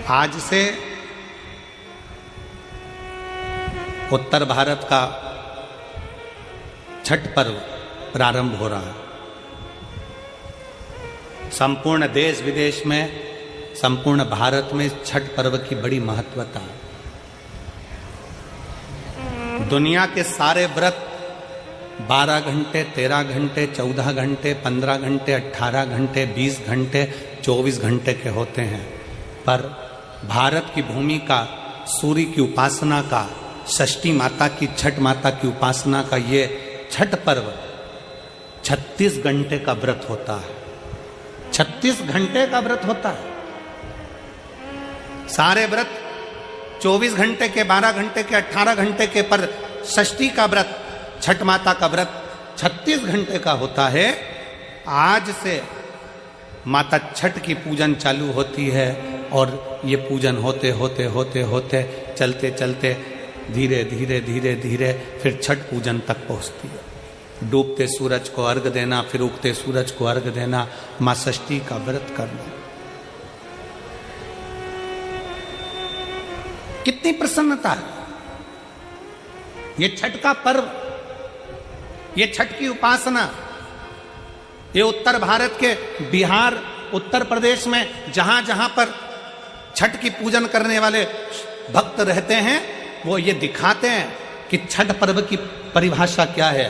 आज से उत्तर भारत का छठ पर्व प्रारंभ हो रहा है। संपूर्ण देश विदेश में, संपूर्ण भारत में छठ पर्व की बड़ी महत्वता है। दुनिया के सारे व्रत 12 घंटे, 13 घंटे, 14 घंटे, 15 घंटे, 18 घंटे, 20 घंटे, 24 घंटे के होते हैं, पर भारत की भूमि का, सूर्य की उपासना का, षष्ठी माता की, छठ माता की उपासना का ये छठ पर्व 36 घंटे का व्रत होता है। 36 घंटे का व्रत होता है। सारे व्रत 24 घंटे के, 12 घंटे के, 18 घंटे के, पर षष्ठी का व्रत, छठ माता का व्रत 36 घंटे का होता है। आज से माता छठ की पूजन चालू होती है और ये पूजन होते होते होते होते चलते चलते धीरे धीरे धीरे धीरे फिर छठ पूजन तक पहुंचती है। डूबते सूरज को अर्घ देना, फिर उगते सूरज को अर्घ देना, मां षष्ठी का व्रत करना। कितनी प्रसन्नता है। ये छठ का पर्व, ये छठ की उपासना, ये उत्तर भारत के बिहार, उत्तर प्रदेश में जहां जहां पर छठ की पूजन करने वाले भक्त रहते हैं, वो ये दिखाते हैं कि छठ पर्व की परिभाषा क्या है।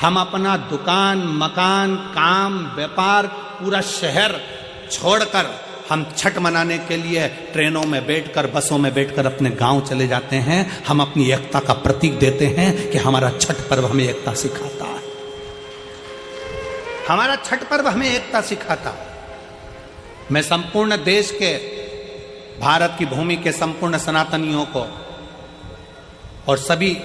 हम अपना दुकान, मकान, काम, व्यापार, पूरा शहर छोड़कर हम छठ मनाने के लिए ट्रेनों में बैठकर, बसों में बैठकर अपने गांव चले जाते हैं। हम अपनी एकता का प्रतीक देते हैं कि हमारा छठ पर्व हमें एकता सिखाता है। हमारा छठ पर्व हमें एकता सिखाता है। मैं संपूर्ण देश के, भारत की भूमि के संपूर्ण सनातनियों को और सभी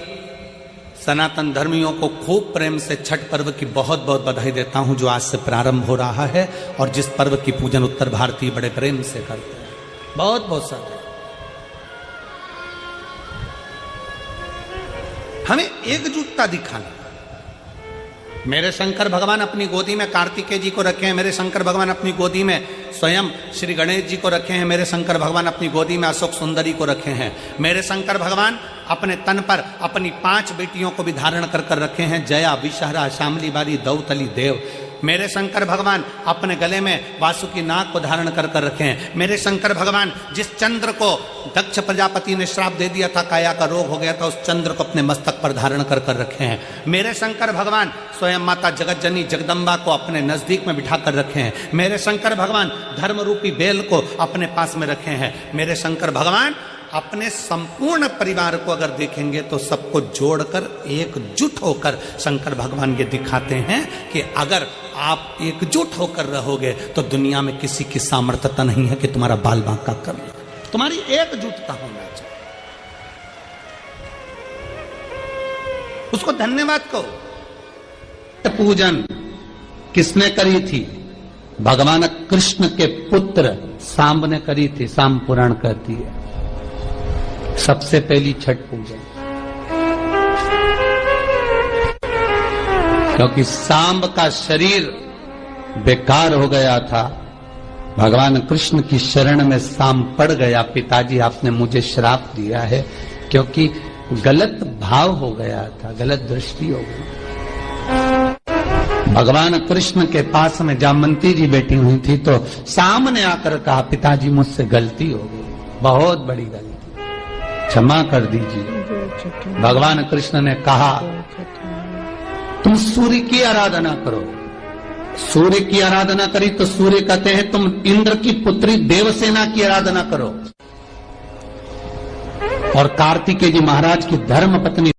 सनातन धर्मियों को खूब प्रेम से छठ पर्व की बहुत बहुत बधाई देता हूं, जो आज से प्रारंभ हो रहा है और जिस पर्व की पूजन उत्तर भारतीय बड़े प्रेम से करते हैं। बहुत बहुत सारे। हमें एकजुटता दिखाना। मेरे शंकर भगवान अपनी गोदी में कार्तिकेय जी को रखे हैं, मेरे शंकर भगवान अपनी गोदी में स्वयं श्री गणेश जी को रखे हैं, मेरे शंकर भगवान अपनी गोदी में अशोक सुंदरी को रखे हैं, मेरे शंकर भगवान अपने तन पर अपनी 5 बेटियों को भी धारण कर कर रखे हैं, जया, विषहरा, शामली बारी, दौतली, देव। मेरे शंकर भगवान अपने गले में वासुकी नाग को धारण कर कर रखे हैं। मेरे शंकर भगवान जिस चंद्र को दक्ष प्रजापति ने श्राप दे दिया था, काया का रोग हो गया था, उस चंद्र को अपने मस्तक पर धारण कर कर रखे हैं। मेरे शंकर भगवान स्वयं माता जगतजननी जगदम्बा को अपने नजदीक में बिठा कर रखे हैं। मेरे शंकर भगवान धर्म रूपी बेल को अपने पास में रखे हैं। मेरे शंकर भगवान अपने संपूर्ण परिवार को अगर देखेंगे तो सबको जोड़कर एकजुट होकर शंकर भगवान ये दिखाते हैं कि अगर आप एकजुट होकर रहोगे तो दुनिया में किसी की सामर्थ्यता नहीं है कि तुम्हारा बाल बांका कर ले। तुम्हारी एकजुटता होना चाहिए। उसको धन्यवाद कहो। पूजन किसने करी थी? भगवान कृष्ण के पुत्र सांब ने करी थी। सांब पुराण कहती है सबसे पहली छठ पूजा, क्योंकि सांब का शरीर बेकार हो गया था। भगवान कृष्ण की शरण में सांब पड़ गया। पिताजी आपने मुझे श्राप दिया है, क्योंकि गलत भाव हो गया था, गलत दृष्टि हो गई। भगवान कृष्ण के पास में जामवंती जी बैठी हुई थी तो सांब ने आकर कहा, पिताजी मुझसे गलती हो गई, बहुत बड़ी गलती, क्षमा कर दीजिए। भगवान कृष्ण ने कहा, तुम सूर्य की आराधना करो। सूर्य की आराधना करी तो सूर्य कहते हैं तुम इंद्र की पुत्री देवसेना की आराधना करो। और कार्तिकेय जी महाराज की धर्म पत्नी।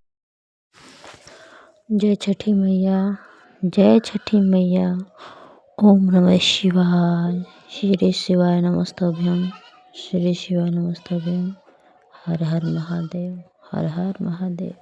जय छठी मैया, जय छठी मैया। ओम नमः शिवाय। श्री शिवाय नमस्तभ्यम, श्री शिवाय नमस्तभ्यम। हर हर महादेव, हर हर महादेव।